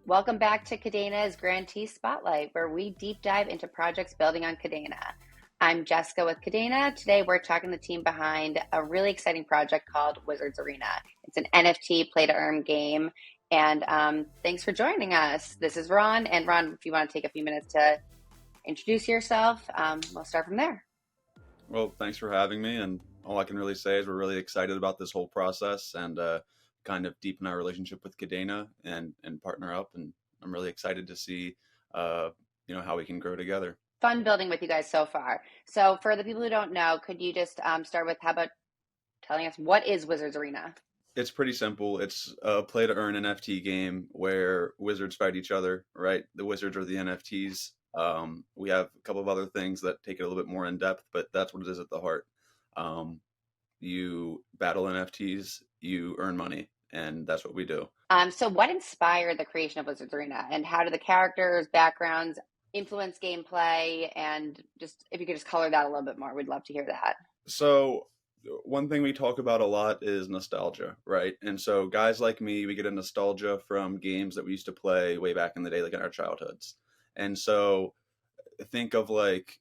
Welcome back to Kadena's Grantee Spotlight, where we deep dive into projects building on Kadena. I'm Jessica with Kadena. Today, we're talking to the team behind a really exciting project called Wizards Arena. It's an NFT play-to-earn game, and thanks for joining us. This is Ron, and Ron, if you want to take a few minutes to introduce yourself, we'll start from there. Well, thanks for having me. And all I can really say is we're really excited about this whole process and kind of deepen our relationship with Kadena and partner up. And I'm really excited to see, how we can grow together. Fun building with you guys so far. So, for the people who don't know, could you just start with how about telling us what is Wizards Arena? It's pretty simple. It's a play to earn NFT game where wizards fight each other, right? The wizards are the NFTs. We have a couple of other things that take it a little bit more in depth, but that's what it is at the heart. Um, you battle NFTs, you earn money, and that's what we do. So what inspired the creation of Wizards Arena, and how do the characters, backgrounds influence gameplay? And just if you could just color that a little bit more, we'd love to hear that. So one thing we talk about a lot is nostalgia, right? And so guys like me, we get a nostalgia from games that we used to play way back in the day, like in our childhoods. And so think of like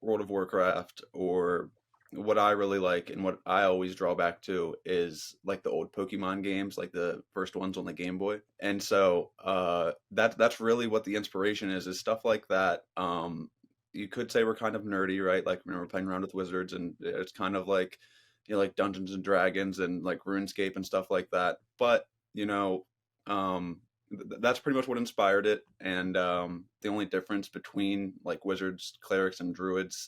World of Warcraft, or what I really like and what I always draw back to is like the old Pokemon games, like the first ones on the Game Boy. And so that's really what the inspiration is stuff like that. You could say we're kind of nerdy, right? Like, we're playing around with wizards, and it's kind of like, like Dungeons and Dragons and like RuneScape and stuff like that. But that's pretty much what inspired it. And the only difference between like wizards, clerics, and druids,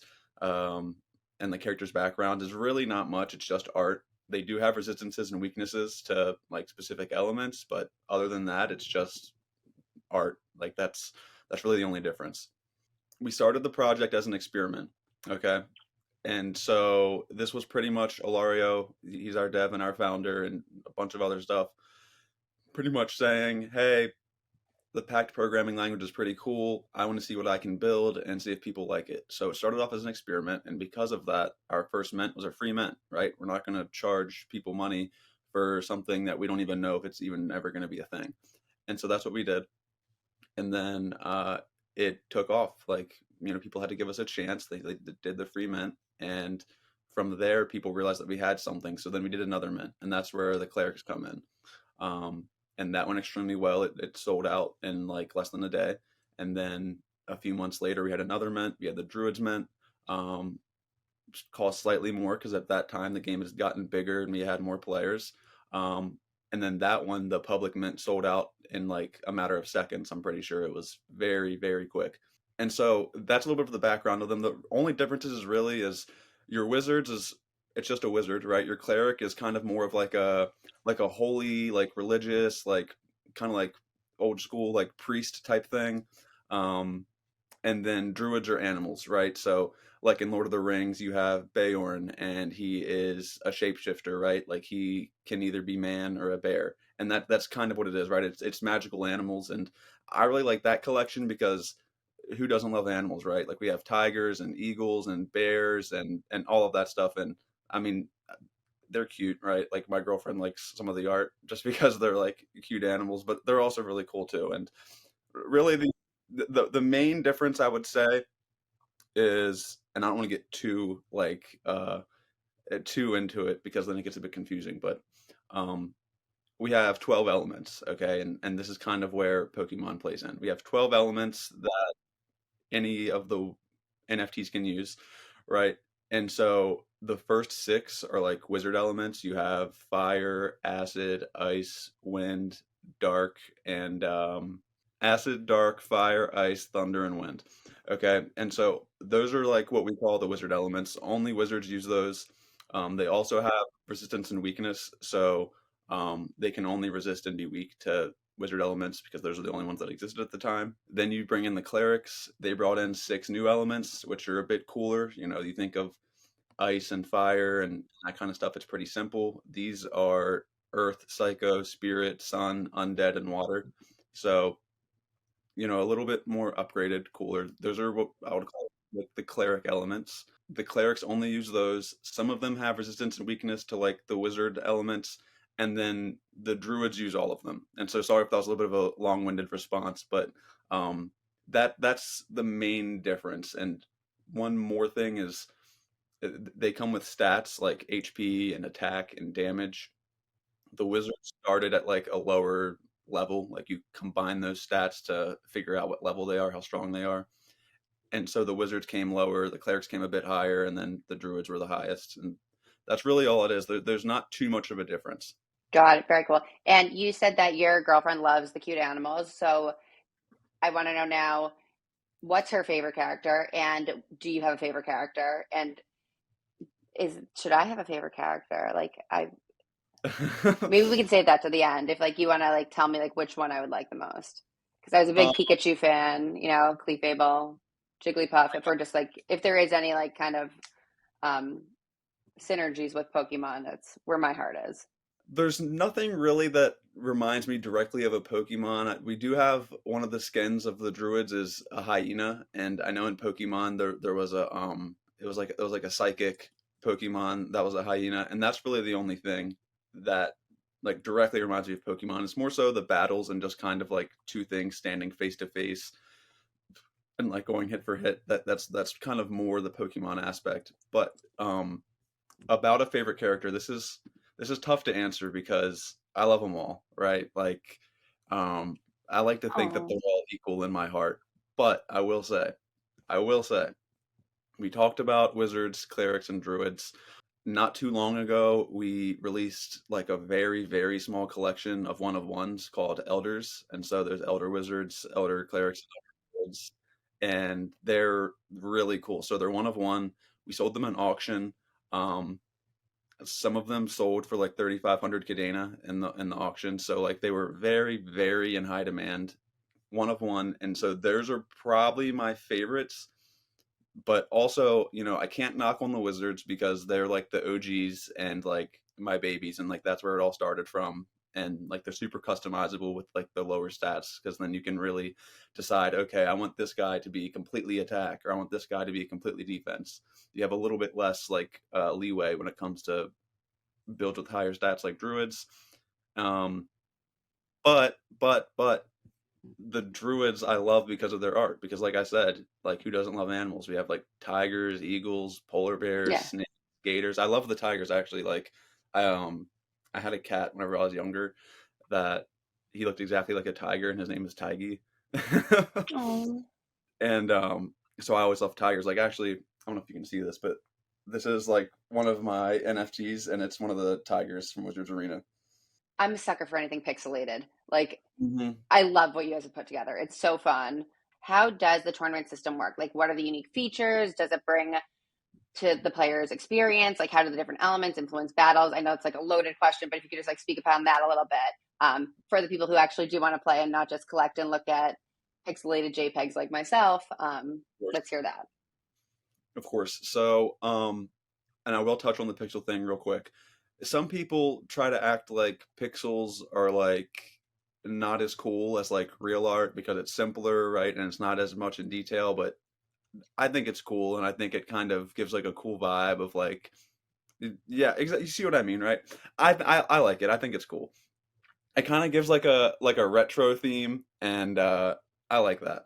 and the character's background is really not much. It's just art. They do have resistances and weaknesses to like specific elements, but other than that, it's just art. Like that's really the only difference. We started the project as an experiment, okay? And so this was pretty much Ilario, he's our dev and our founder, and a bunch of other stuff, pretty much saying, hey, the packed programming language is pretty cool. I want to see what I can build and see if people like it. So it started off as an experiment, and because of that, our first mint was a free mint, right? We're not going to charge people money for something that we don't even know if it's even ever going to be a thing. And so that's what we did. And then it took off. Like, people had to give us a chance. They did the free mint, and from there, people realized that we had something. So then we did another mint, and that's where the clerics come in. And that went extremely well. It sold out in like less than a day. And then a few months later, we had another mint. We had the Druids mint. Cost slightly more because at that time the game has gotten bigger and we had more players. And then that one, the public mint, sold out in like a matter of seconds. I'm pretty sure it was very, very quick. And so that's a little bit of the background of them. The only differences is really is your wizards is it's just a wizard, right? Your cleric is kind of more of like a holy, like religious, like kind of like old school, like priest type thing. And then druids are animals, right? So like in Lord of the Rings, you have Beorn, and he is a shapeshifter, right? Like he can either be man or a bear, and that's kind of what it is, right? It's magical animals, and I really like that collection because who doesn't love animals, right? Like we have tigers and eagles and bears and all of that stuff, and I mean they're cute, right? Like my girlfriend likes some of the art just because they're like cute animals, but they're also really cool too. And really the main difference I would say is, and I don't want to get too like too into it because then it gets a bit confusing, but um we have 12 elements, okay? And this is kind of where Pokemon plays in. We have 12 elements that any of the NFTs can use, right? And so the first six are like wizard elements. You have fire, acid, ice, wind, dark, and acid, dark, fire, ice, thunder, and wind. Okay, and so those are like what we call the wizard elements. Only wizards use those. They also have resistance and weakness, so they can only resist and be weak to wizard elements because those are the only ones that existed at the time. Then you bring in the clerics. They brought in six new elements, which are a bit cooler. You think of ice and fire and that kind of stuff. It's pretty simple. These are earth, psycho, spirit, sun, undead, and water. So, a little bit more upgraded, cooler. Those are what I would call like the cleric elements. The clerics only use those. Some of them have resistance and weakness to like the wizard elements, and then the druids use all of them. And so sorry if that was a little bit of a long-winded response, but um, that's the main difference. And one more thing is they come with stats like HP and attack and damage. The wizards started at like a lower level, like you combine those stats to figure out what level they are, how strong they are. And so the wizards came lower, the clerics came a bit higher, and then the druids were the highest. And that's really all it is. There's not too much of a difference. Got it. Very cool. And you said that your girlfriend loves the cute animals. So I want to know now, what's her favorite character? And do you have a favorite character? And should I have a favorite character? Like maybe we can save that to the end if like you want to like tell me like which one I would like the most. Because I was a um, big Pikachu fan, Clefable, Jigglypuff. If we're just like if there is any like kind of um synergies with Pokemon, that's where my heart is. there's nothing really that reminds me directly of a Pokemon. We do have one of the skins of the druids is a hyena, and I know in Pokemon there was a it was like a psychic Pokemon that was a hyena, and that's really the only thing that like directly reminds me of Pokemon. It's more so the battles and just kind of like two things standing face to face and like going hit for hit. That's kind of more the Pokemon aspect. But about a favorite character, this is tough to answer because I love them all, right? Like, um, I like to think that Oh, they're all equal in my heart. But I will say, we talked about wizards, clerics, and druids. Not too long ago, we released like a very, very small collection of one of ones called Elders. And so there's Elder Wizards, Elder Clerics, and Elder Druids, and they're really cool. So they're one of one. We sold them in auction. Um, some of them sold for like 3,500 Kadena in the auction. So like they were very, very in high demand. One of one. And so those are probably my favorites. But also, I can't knock on the Wizards because they're like the OGs and like my babies, and like that's where it all started from. And like they're super customizable with like the lower stats because then you can really decide, okay, I want this guy to be completely attack or I want this guy to be completely defense. You have a little bit less like leeway when it comes to builds with higher stats like druids. Um, but the druids I love because of their art. Because like I said, like who doesn't love animals? We have like tigers, eagles, polar bears, yeah. snakes, gators. I love the tigers actually. Like I um I had a cat whenever I was younger that he looked exactly like a tiger and his name is Tiggy. Oh, And so I always love tigers. Like actually, I don't know if you can see this, but this is like one of my NFTs and it's one of the tigers from Wizards Arena. I'm a sucker for anything pixelated. Like Hmm. I love what you guys have put together. It's so fun. How does the tournament system work? Like what are the unique features? Does it bring to the player's experience? Like how do the different elements influence battles? I know it's like a loaded question, but if you could just like speak upon that a little bit, for the people who actually do want to play and not just collect and look at pixelated JPEGs like myself, let's hear that. Of course. So, and I will touch on the pixel thing real quick. Some people try to act like pixels are like not as cool as like real art because it's simpler, right? And it's not as much in detail, but I think it's cool and I think it kind of gives like a cool vibe of like yeah, exactly. You see what I mean, right? I like it. I think it's cool. It kind of gives like a retro theme and I like that.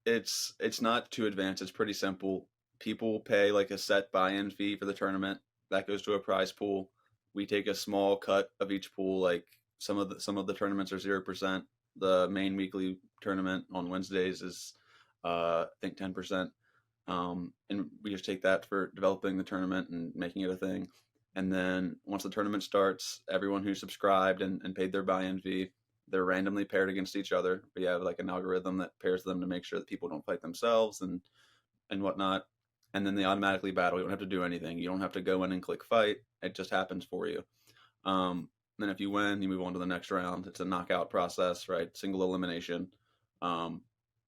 It's not too advanced. It's pretty simple. People pay like a set buy-in fee for the tournament. That goes to a prize pool. We take a small cut of each pool. Like some of the tournaments are 0%. The main weekly tournament on Wednesdays is I think 10%. And we just take that for developing the tournament and making it a thing. And then once the tournament starts, everyone who subscribed and paid their buy-in fee, they're randomly paired against each other. We have like an algorithm that pairs them to make sure that people don't fight themselves and whatnot. And then they automatically battle. You don't have to do anything. You don't have to go in and click fight. It just happens for you. Then if you win, you move on to the next round. It's a knockout process, right? Single elimination. Um,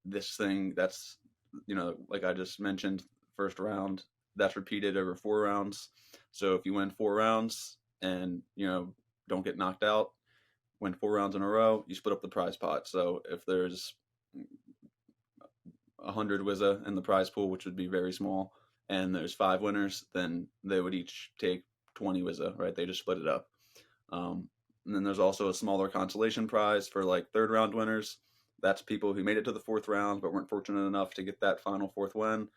this thing that's like I just mentioned, first round that's repeated over 4 rounds. So if you win 4 rounds and don't get knocked out, win 4 rounds in a row, you split up the prize pot. So if there's 100 Wizza in the prize pool, which would be very small, and there's 5 winners, then they would each take 20 Wizza, right? They just split it up. Um, And then there's also a smaller consolation prize for like third round winners. That's people who made it to the fourth round but weren't fortunate enough to get that final fourth win.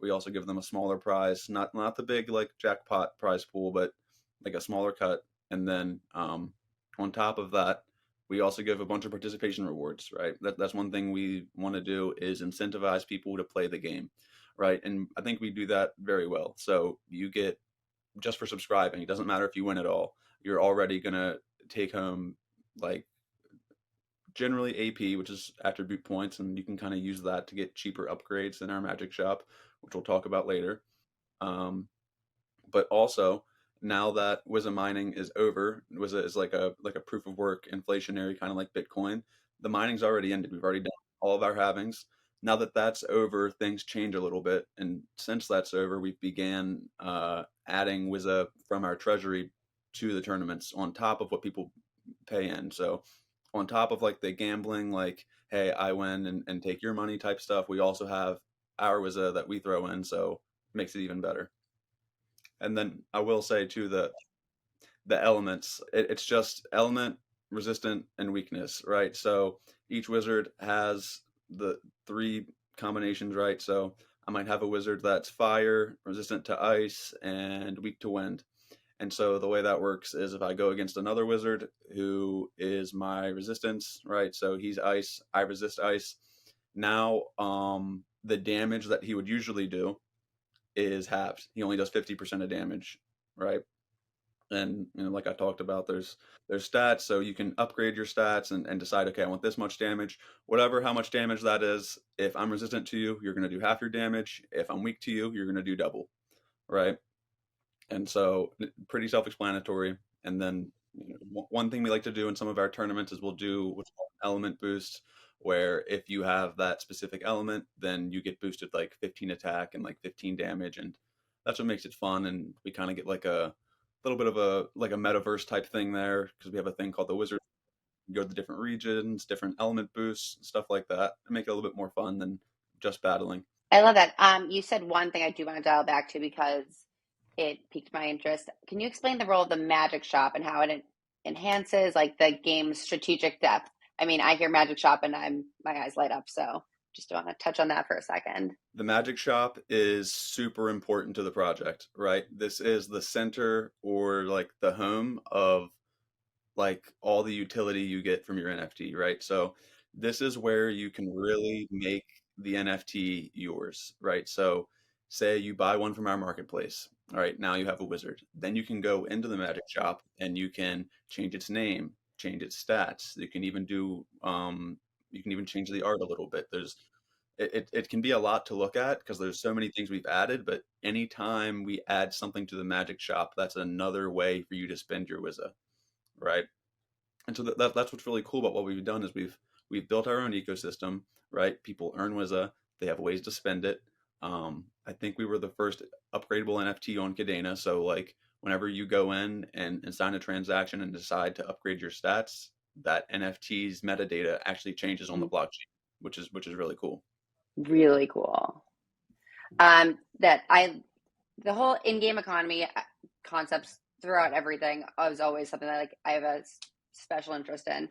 We also give them a smaller prize, not the big like jackpot prize pool, but like a smaller cut. And then on top of that, we also give a bunch of participation rewards, right? That's one thing we want to do is incentivize people to play the game, right? And I think we do that very well. So you get just for subscribing, it doesn't matter if you win at all. You're already gonna take home like generally AP, which is attribute points, and you can kind of use that to get cheaper upgrades in our Magic Shop, which we'll talk about later. Um, but also now that Wizza mining is over, Wizza is like a proof of work inflationary kind of like Bitcoin. The mining's already ended. We've already done all of our halvings. Now that that's over, things change a little bit, and since that's over, we began adding Wizza from our treasury to the tournaments on top of what people pay in. So on top of like the gambling, like hey, I win and take your money type stuff, we also have our Wizza that we throw in, so it makes it even better. And then I will say too the elements. It's just element, resistant, and weakness, right? So each wizard has the three combinations, right? So I might have a wizard that's fire, resistant to ice, and weak to wind. And so the way that works is if I go against another wizard who is my resistance, right? So he's ice, I resist ice. Now, the damage that he would usually do is halved. He only does 50% of damage, right? And like I talked about, there's stats, so you can upgrade your stats and decide, okay, I want this much damage, whatever how much damage that is. If I'm resistant to you, you're going to do half your damage. If I'm weak to you, you're going to do double, right? And so pretty self-explanatory. And then one thing we like to do in some of our tournaments is we'll do what's called an element boost, where if you have that specific element, then you get boosted like 15 attack and like 15 damage, and that's what makes it fun. And we kind of get like a little bit of a like a metaverse type thing there because we have a thing called the wizard. You go to the different regions, different element boosts, stuff like that, and make it a little bit more fun than just battling. I love that. You said one thing I do want to dial back to because it piqued my interest. Can you explain the role of the magic shop and how it enhances like the game's strategic depth? I mean, I hear magic shop and my eyes light up. So just want to touch on that for a second. The magic shop is super important to the project, right? This is the center or like the home of like all the utility you get from your NFT, right? So this is where you can really make the NFT yours, right? So say you buy one from our marketplace. All right, now you have a wizard. Then you can go into the magic shop and you can change its name, change its stats. You can even change the art a little bit. It can be a lot to look at because there's so many things we've added, but anytime we add something to the magic shop, that's another way for you to spend your Wizza, right? And so that's what's really cool about what we've done is we've built our own ecosystem, right? People earn Wizza, they have ways to spend it. I think we were the first upgradable NFT on Kadena, so like whenever you go in and sign a transaction and decide to upgrade your stats, that NFT's metadata actually changes on the blockchain, which is really cool. Really cool. That I the whole in-game economy concepts throughout everything is always something that like I have a special interest in.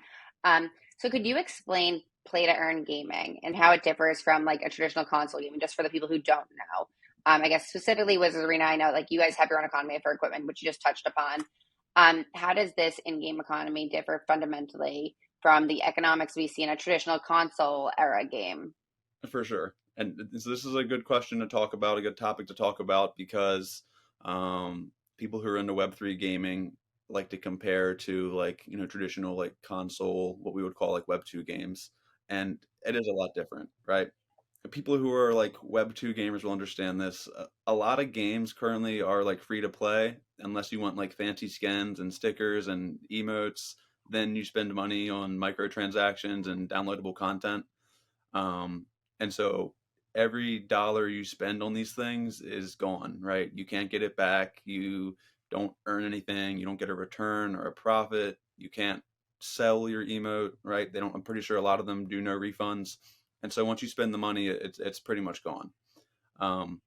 So could you explain play to earn gaming and how it differs from like a traditional console gaming, just for the people who don't know? I guess specifically Wizards Arena, I know like you guys have your own economy for equipment, which you just touched upon. How does this in-game economy differ fundamentally from the economics we see in a traditional console era game? For sure. And so this is a good question to talk about, a good topic to talk about because people who are into Web3 gaming like to compare to like, traditional like console, what we would call like Web2 games. And it is a lot different, right? People who are like Web2 gamers will understand this. A lot of games currently are like free to play unless you want like fancy skins and stickers and emotes. Then you spend money on microtransactions and downloadable content. Um, and so every dollar you spend on these things is gone, right? You can't get it back. You don't earn anything. You don't get a return or a profit. You can't sell your emote, right? They don't, I'm pretty sure a lot of them do no refunds. And so once you spend the money, it's pretty much gone. Um,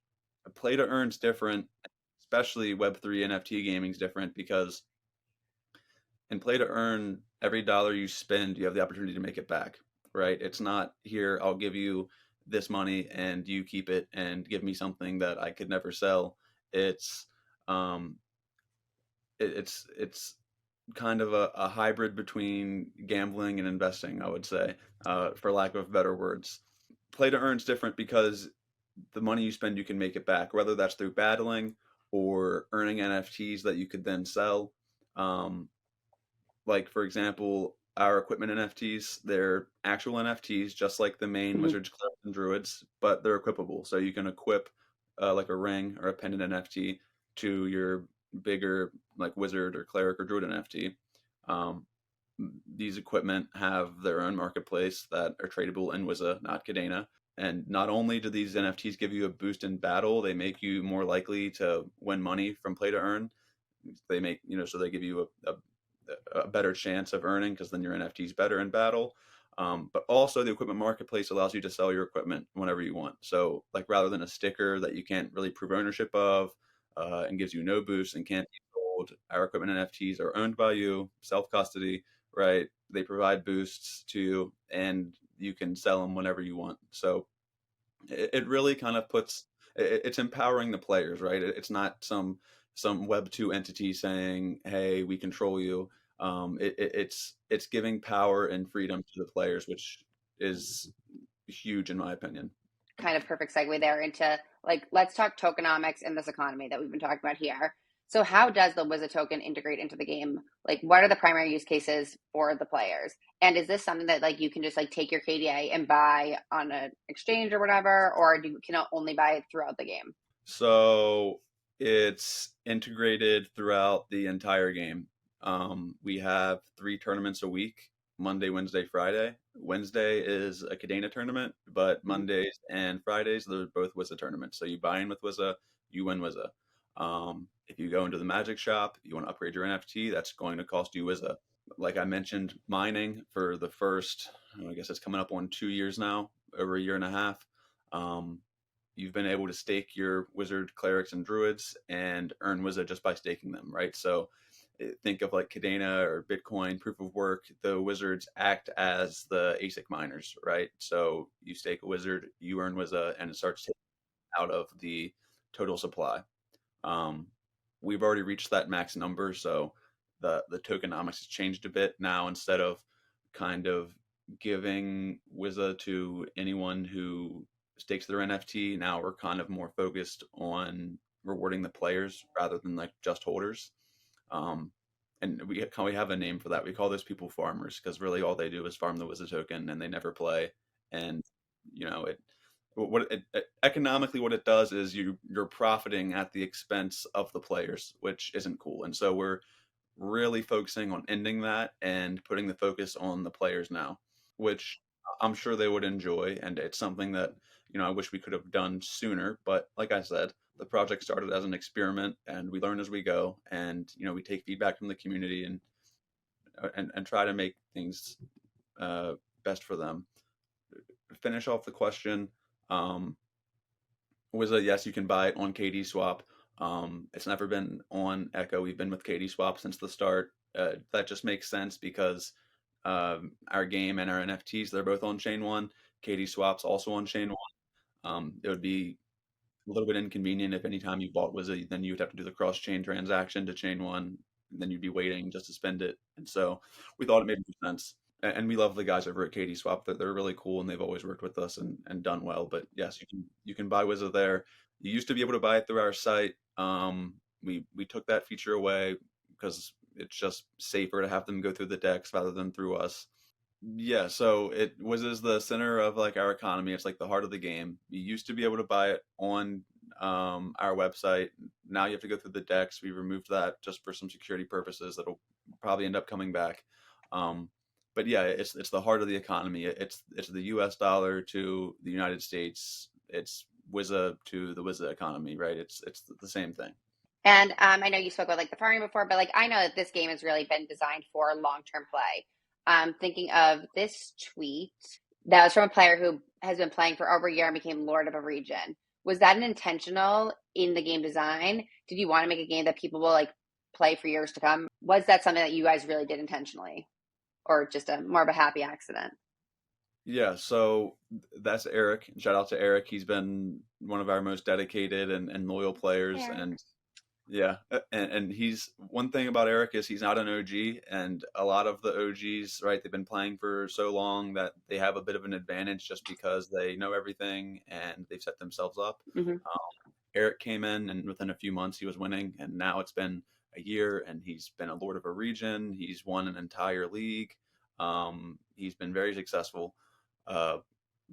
Play to earn's different, especially Web3 NFT gaming is different because In play to earn, every dollar you spend, you have the opportunity to make it back, right? It's not here, I'll give you this money and you keep it and give me something that I could never sell. It's um it's kind of a hybrid between gambling and investing, I would say, for lack of better words. Play to earn's different because the money you spend, you can make it back, whether that's through battling or earning NFTs that you could then sell. Um, like for example, our equipment NFTs, they're actual NFTs, just like the main Mhm. Wizards, Clerics, and Druids, but they're equipable. So you can equip like a ring or a pendant NFT to your bigger like Wizard or Cleric or Druid NFT. Um, these equipment have their own marketplace that are tradable in Wizza, not Kadena. And not only do these NFTs give you a boost in battle, they make you more likely to win money from play to earn. They make, so they give you a better chance of earning because then your NFT is better in battle. But also the equipment marketplace allows you to sell your equipment whenever you want. So like rather than a sticker that you can't really prove ownership of and gives you no boost and can't be sold, our equipment NFTs are owned by you, self custody, right? They provide boosts to you and you can sell them whenever you want. So it really kind of it's empowering the players, right? It's not some Web2 entity saying, "Hey, we control you." It's giving power and freedom to the players, which is huge in my opinion. Kind of perfect segue there into like, let's talk tokenomics in this economy that we've been talking about here. So how does the Wizard token integrate into the game? Like, what are the primary use cases for the players? And is this something that like you can just like take your KDA and buy on an exchange or whatever, or do you can only buy it throughout the game? So it's integrated throughout the entire game. We have 3 tournaments a week: Monday, Wednesday, Friday. Wednesday is a Kadena tournament, but Mhm. Mondays and Fridays, they're both WISA tournaments. So you buy in with WISA, you win WISA. If you go into the Magic shop, you want to upgrade your NFT, that's going to cost you WISA. Like I mentioned, mining for the first, I guess it's coming up on 2 years now, over a year and a half. Um, you've been able to stake your wizard, clerics, and druids and earn wizard just by staking them, right? So think of like Kadena or Bitcoin proof of work. The wizards act as the ASIC miners, right? So you stake a wizard, you earn wizard, and it starts taking out of the total supply. Um, we've already reached that max number, so the tokenomics has changed a bit now. Instead of kind of giving Wizza to anyone who stakes their NFT, now we're kind of more focused on rewarding the players rather than like just holders. Um, and we have a name for that. We call those people farmers because really all they do is farm the Wizard token and they never play. And it economically what it does is you're profiting at the expense of the players, which isn't cool. And so we're really focusing on ending that and putting the focus on the players now, which I'm sure they would enjoy. And it's something that, I wish we could have done sooner. But like I said, the project started as an experiment and we learn as we go. And, we take feedback from the community and try to make things uh, best for them. Finish off the question. Um, was a yes, you can buy it on KD Swap. It's never been on Echo. We've been with KD Swap since the start. That just makes sense because our game and our NFTs, they're both on Chain One. KD Swap's also on Chain One. It would be a little bit inconvenient if anytime you bought Wizard, then you would have to do the cross chain transaction to Chain One, and then you'd be waiting just to spend it. And so we thought it made more sense. And we love the guys over at Katie Swap. They're really cool and they've always worked with us and done well. But yes, you can buy Wizard there. You used to be able to buy it through our site. We took that feature away because it's just safer to have them go through the decks rather than through us. Yeah, so it was is the center of like our economy. It's like the heart of the game. You used to be able to buy it on our website. Now you have to go through the decks. We removed that just for some security purposes. That'll probably end up coming back. Um, but yeah, it's the heart of the economy. It's the U.S. dollar to the United States. It's WISA to the WISA economy, right? It's the same thing. And I know you spoke about like the farming before, but like I know that this game has really been designed for long-term play. Thinking of this tweet that was from a player who has been playing for over a year and became Lord of a region. Was that an intentional in the game design? Did you want to make a game that people will like play for years to come. Was that something that you guys really did intentionally, or just a more of a happy accident? Yeah, so that's Eric. Shout out to Eric. He's been one of our most dedicated and loyal players. Eric. And yeah, and he's one thing about Eric is he's not an OG, and a lot of the OGs, right, they've been playing for so long that they have a bit of an advantage just because they know everything and they've set themselves up. Hmm. Eric came in, and within a few months, he was winning. And now it's been a year, and he's been a Lord of a region. He's won an entire league. He's been very successful. Uh,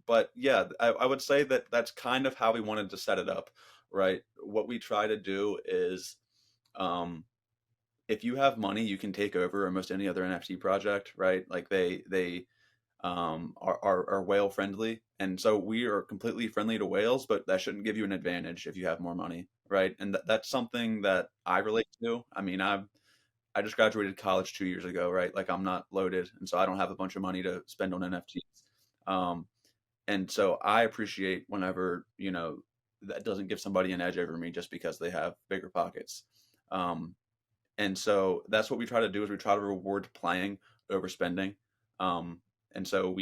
but yeah, I would say that that's kind of how we wanted to set it up, right? What we try to do is, um, if you have money, you can take over almost any other NFT project, right? Like they are whale friendly, and so we are completely friendly to whales, but that shouldn't give you an advantage if you have more money, right? And that's something that I relate to. I mean, I just graduated college 2 years ago, right? Like I'm not loaded, and so I don't have a bunch of money to spend on NFTs. Um, and so I appreciate whenever that doesn't give somebody an edge over me just because they have bigger pockets. Um, and so that's what we try to do is we try to reward playing over spending. Um, and so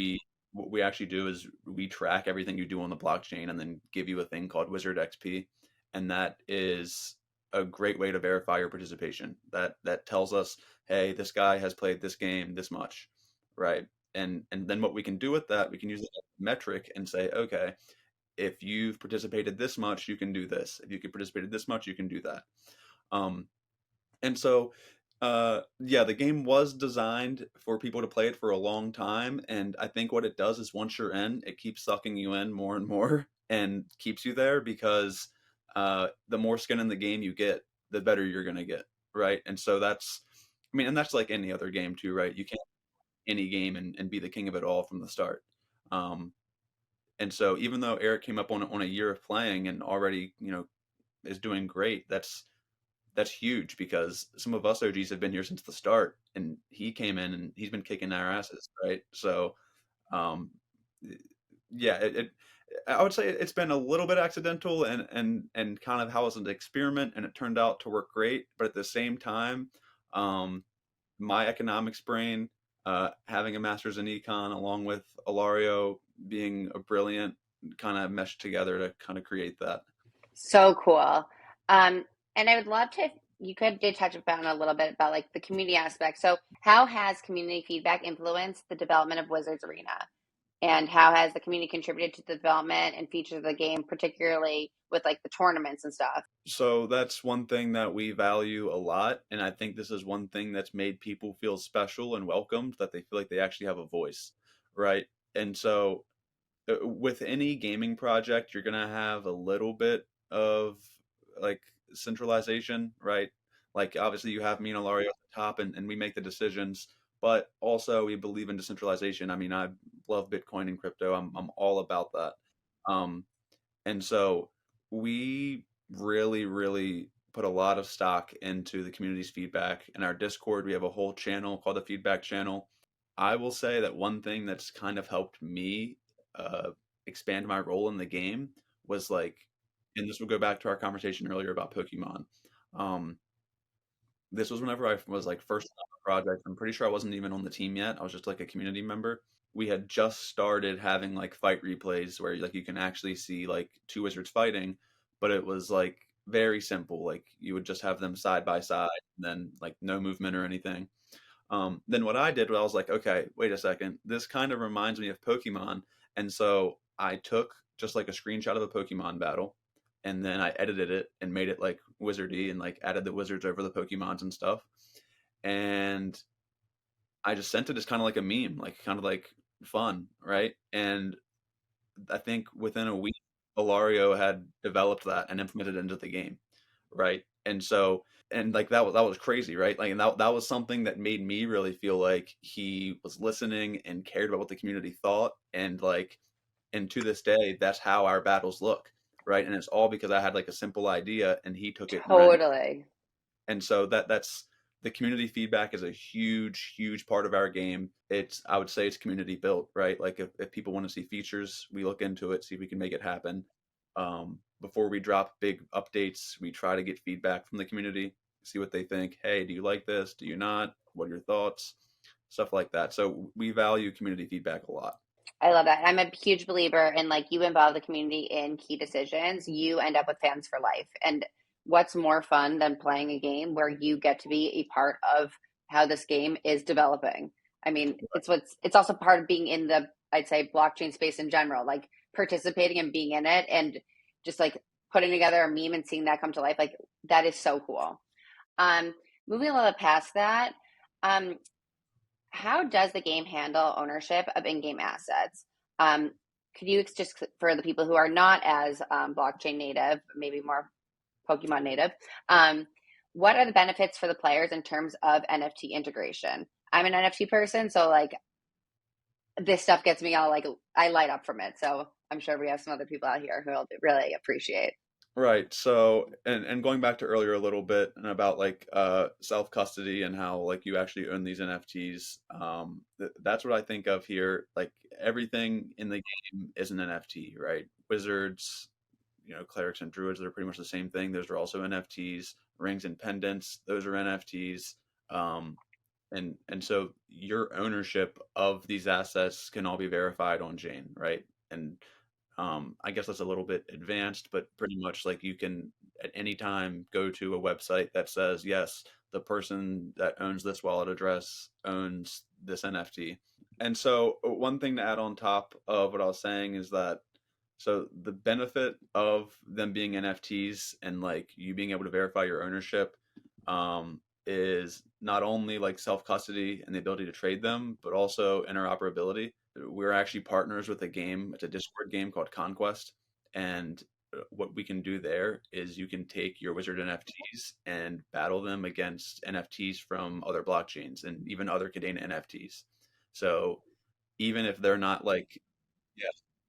what we actually do is we track everything you do on the blockchain and then give you a thing called Wizard XP, and that is a great way to verify your participation. That tells us, hey, this guy has played this game this much, right? And then what we can do with that, we can use that metric and say, okay, if you've participated this much, you can do this. If you could participated this much, you can do that. Um, and so, yeah, the game was designed for people to play it for a long time. And I think what it does is once you're in, it keeps sucking you in more and more and keeps you there because the more skin in the game you get, the better you're going to get. Right. And so I mean, and that's like any other game too, right? You can't any game and be the king of it all from the start. Um, and so even though Eric came up on a year of playing and already, is doing great, that's huge because some of us OGs have been here since the start, and he came in and he's been kicking our asses, right? So, um, yeah, I would say it's been a little bit accidental and kind of how it was an experiment, and it turned out to work great. But at the same time, um, my economics brain, having a master's in econ, along with Ilario being a brilliant, kind of meshed together to kind of create that. So cool. Um, and I would love to, if you could did touch upon a little bit about like the community aspect. So how has community feedback influenced the development of Wizards Arena? And how has the community contributed to the development and features of the game, particularly with like the tournaments and stuff? So that's one thing that we value a lot, and I think this is one thing that's made people feel special and welcomed, that they feel like they actually have a voice, right? And so with any gaming project, you're gonna have a little bit of like centralization, right? Like obviously you have me and Alario at the top, and we make the decisions, but also we believe in decentralization. I mean, I love Bitcoin and crypto. I'm all about that. Um, and so we really, really put a lot of stock into the community's feedback. In our Discord, we have a whole channel called the Feedback Channel. I will say that one thing that's kind of helped me uh, expand my role in the game was like, and this will go back to our conversation earlier about Pokemon. Um, this was whenever I was like first on the project. I'm pretty sure I wasn't even on the team yet. I was just like a community member. We had just started having like fight replays where like you can actually see like two wizards fighting, but it was like very simple. Like you would just have them side by side, and then like no movement or anything. Then what I did was I was like, okay, wait a second. This kind of reminds me of Pokemon. And so I took just like a screenshot of the Pokemon battle and then I edited it and made it like wizardy and like added the wizards over the Pokemons and stuff. And I just sent it as kind of like a meme, like kind of like fun, right? And I think within a week, Ilario had developed that and implemented it into the game, right? And so, and like that was crazy, right? Like, and that was something that made me really feel like he was listening and cared about what the community thought, and like, and to this day, that's how our battles look, right? And it's all because I had like a simple idea and he took it and ran with it. Totally. And so that's the community feedback is a huge, huge part of our game. I would say it's community built, right? Like if people want to see features, we look into it, see if we can make it happen. Before we drop big updates, we try to get feedback from the community, see what they think. Hey, do you like this? Do you not? What are your thoughts? Stuff like that. So we value community feedback a lot. I love that. I'm a huge believer in like you involve the community in key decisions, you end up with fans for life. And what's more fun than playing a game where you get to be a part of how this game is developing? I mean, it's also part of being in the, I'd say, blockchain space in general, like participating and being in it and just like putting together a meme and seeing that come to life. Like that is so cool. Um, Moving a little past that, um, how does the game handle ownership of in-game assets? Um, could you just, for the people who are not as blockchain native, maybe more Pokemon native, what are the benefits for the players in terms of NFT integration? I'm an NFT person, so like this stuff gets me all like I light up from it. So I'm sure we have some other people out here who will really appreciate. Right. So, and going back to earlier a little bit and about like self custody and how like you actually own these NFTs. That's what I think of here. Like everything in the game is an NFT, right? Wizards, clerics and druids, they're pretty much the same thing. Those are also NFTs. Rings and pendants, those are NFTs. Um, and so your ownership of these assets can all be verified on chain, right? And I guess that's a little bit advanced, but pretty much like you can at any time go to a website that says, yes, the person that owns this wallet address owns this NFT. And so, one thing to add on top of what I was saying is that so the benefit of them being NFTs and like you being able to verify your ownership is not only like self custody and the ability to trade them, but also interoperability. We're actually partners with a game. It's a Discord game called Conquest, and what we can do there is you can take your Wizard NFTs and battle them against NFTs from other blockchains and even other Kadena NFTs. So even if they're not like yeah,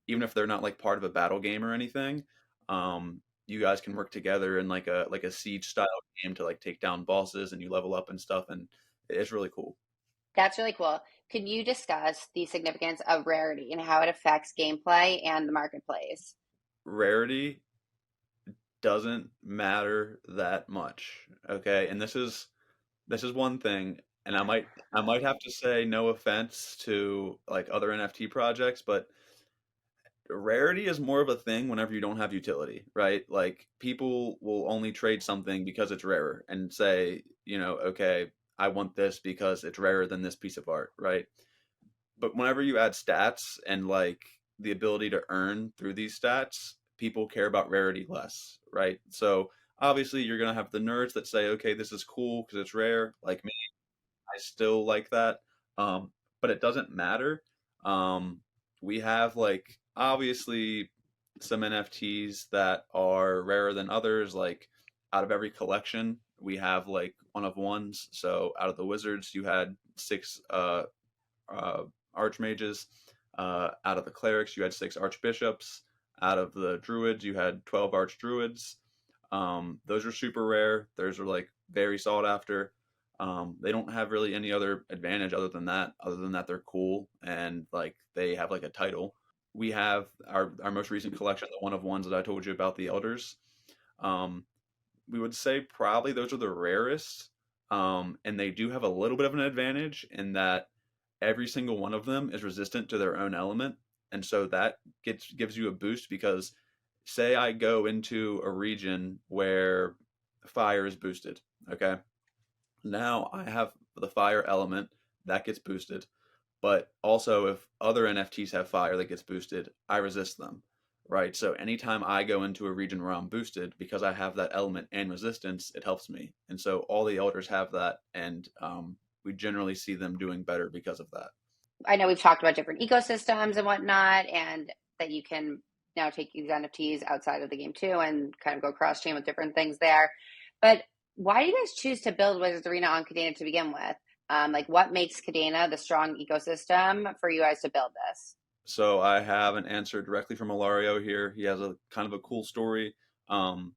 even if they're not like part of a battle game or anything, you guys can work together in like a siege style game to like take down bosses and you level up and stuff, and it's really cool. That's really cool. Could you discuss the significance of rarity and how it affects gameplay and the marketplace? Rarity doesn't matter that much, okay? And this is one thing, and I might have to say no offense to like other NFT projects, but rarity is more of a thing whenever you don't have utility, right? Like people will only trade something because it's rarer and say, okay, I want this because it's rarer than this piece of art, right? But whenever you add stats and like the ability to earn through these stats, people care about rarity less, right? So obviously you're going to have the nerds that say, okay, this is cool because it's rare, like me. I still like that. Um, but it doesn't matter. We have like obviously some NFTs that are rarer than others. Like out of every collection, we have like one of ones. So out of the wizards, you had six uh, archmages. Out of the clerics, you had six archbishops. Out of the druids, you had 12 archdruids. Those are super rare. Those are like very sought after. They don't have really any other advantage other than that. Other than that, they're cool and like they have like a title. We have our most recent collection, the one of ones that I told you about, the elders. Um, we would say probably those are the rarest. And they do have a little bit of an advantage in that every single one of them is resistant to their own element. And so that gives you a boost because say I go into a region where fire is boosted, okay? Now I have the fire element that gets boosted, but also if other NFTs have fire that gets boosted, I resist them, right? So anytime I go into a region where I'm boosted, because I have that element and resistance, it helps me. And so all the elders have that, and we generally see them doing better because of that. I know we've talked about different ecosystems and whatnot, and that you can now take these NFTs outside of the game too and kind of go cross chain with different things there. But why do you guys choose to build Wizards Arena on Kadena to begin with? Like, what makes Kadena the strong ecosystem for you guys to build this? So I have an answer directly from Ilario here. He has a kind of a cool story. Um,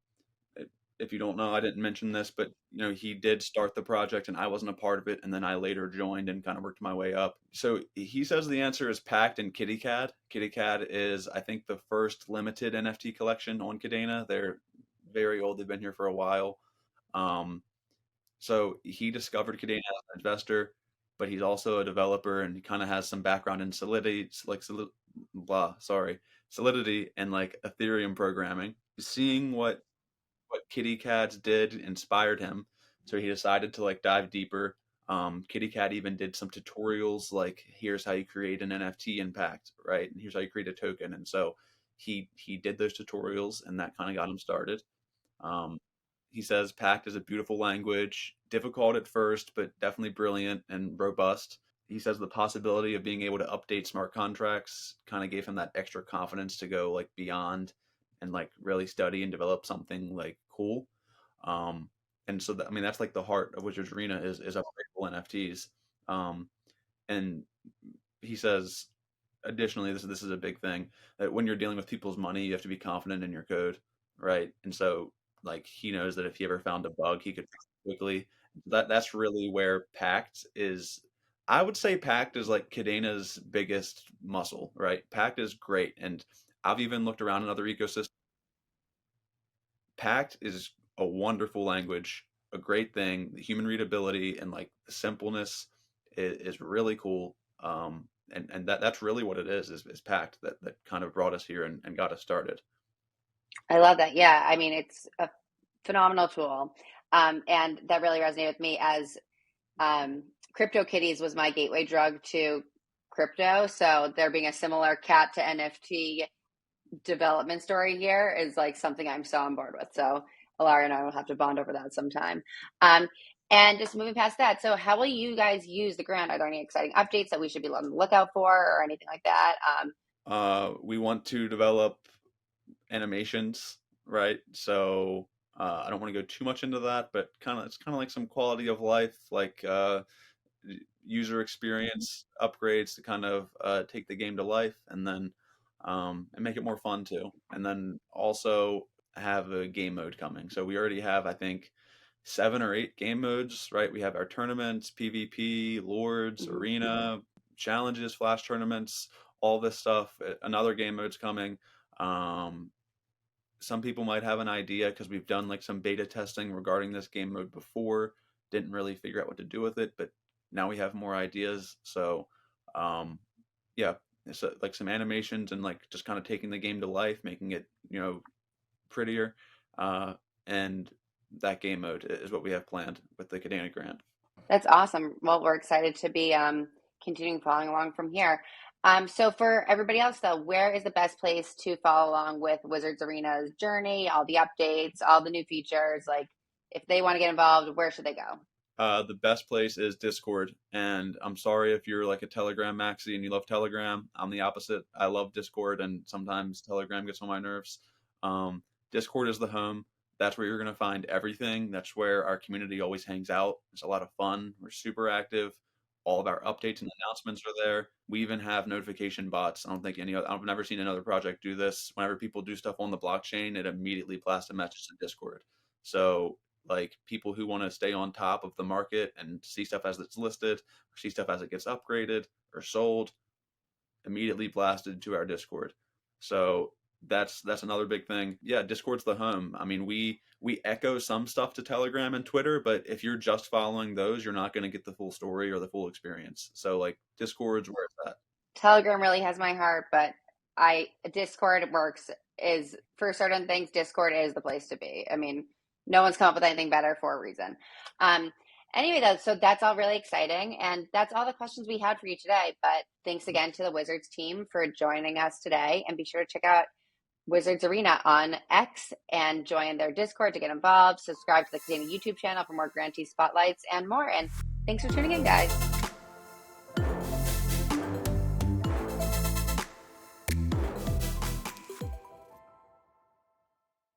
if you don't know, I didn't mention this, but he did start the project and I wasn't a part of it, and then I later joined and kind of worked my way up. So he says the answer is Pact and KittyCad. KittyCad is, I think, the first limited NFT collection on Kadena. They're very old; they've been here for a while. Um, So he discovered Kadena as an investor, but he's also a developer and he kind of has some background in Solidity and like Ethereum programming. Seeing what Kitty Cats did inspired him, so he decided to like dive deeper. Kitty Cat even did some tutorials like here's how you create an NFT impact, right? And here's how you create a token. And so he did those tutorials, and that kind of got him started. Um, he says Pact is a beautiful language, difficult at first, but definitely brilliant and robust. He says the possibility of being able to update smart contracts kind of gave him that extra confidence to go like beyond and like really study and develop something like cool. Um, and so that, I mean that's like the heart of Wizards Arena is upgradable NFTs. Um, and he says additionally, this is a big thing that when you're dealing with people's money, you have to be confident in your code, right? And so like he knows that if he ever found a bug, he could fix it quickly. That's really where Pact is. I would say Pact is like Kadena's biggest muscle, right? Pact is great, and I've even looked around in other ecosystems. Pact is a wonderful language, a great thing. The human readability and like the simpleness is really cool. And that's really what it is Pact that kind of brought us here and got us started. I love that. Yeah, I mean, it's a phenomenal tool. And that really resonated with me as CryptoKitties was my gateway drug to crypto. So there being a similar cat to NFT development story here is like something I'm so on board with. So Alara and I will have to bond over that sometime. Um, and just moving past that, so how will you guys use the grant? Are there any exciting updates that we should be on the lookout for or anything like that? We want to develop animations, right? So I don't want to go too much into that, but it's kind of like some quality of life, like user experience upgrades to kind of take the game to life, and then and make it more fun too. And then also have a game mode coming. So we already have, I think, 7 or 8 game modes, right? We have our tournaments, PvP, Lords, Mhm. Arena, challenges, Flash tournaments, all this stuff. Another game mode's coming. Um, some people might have an idea because we've done like some beta testing regarding this game mode before. Didn't really figure out what to do with it, but now we have more ideas. So, um, yeah, it's like some animations and like just kind of taking the game to life, making it prettier, uh, and that game mode is what we have planned with the Kadena grant. That's awesome. Well, we're excited to be continuing following along from here. So for everybody else though, where is the best place to follow along with Wizards Arena's journey, all the updates, all the new features? Like if they want to get involved, where should they go? The best place is Discord, and I'm sorry if you're like a Telegram maxi and you love Telegram. I'm the opposite. I love Discord, and sometimes Telegram gets on my nerves. Um, Discord is the home. That's where you're going to find everything. That's where our community always hangs out. It's a lot of fun. We're super active. All of our updates and announcements are there. We even have notification bots. I don't think any other, I've never seen another project do this. Whenever people do stuff on the blockchain, it immediately blasts a message to Discord. So like people who want to stay on top of the market and see stuff as it's listed, or see stuff as it gets upgraded or sold, immediately blasted to our Discord. So that's another big thing. Yeah, Discord's the home. I mean, we echo some stuff to Telegram and Twitter, but if you're just following those, you're not going to get the full story or the full experience. So like Discord's where it's at. Telegram really has my heart, but I Discord works is for certain things. Discord is the place to be. I mean, no one's come up with anything better for a reason. Um, anyway, though, so that's all really exciting, and that's all the questions we had for you today. But thanks again to the Wizards team for joining us today, and be sure to check out Wizards Arena on X and join their Discord to get involved. Subscribe to the Kadena YouTube channel for more grantee spotlights and more. And thanks for tuning in, guys.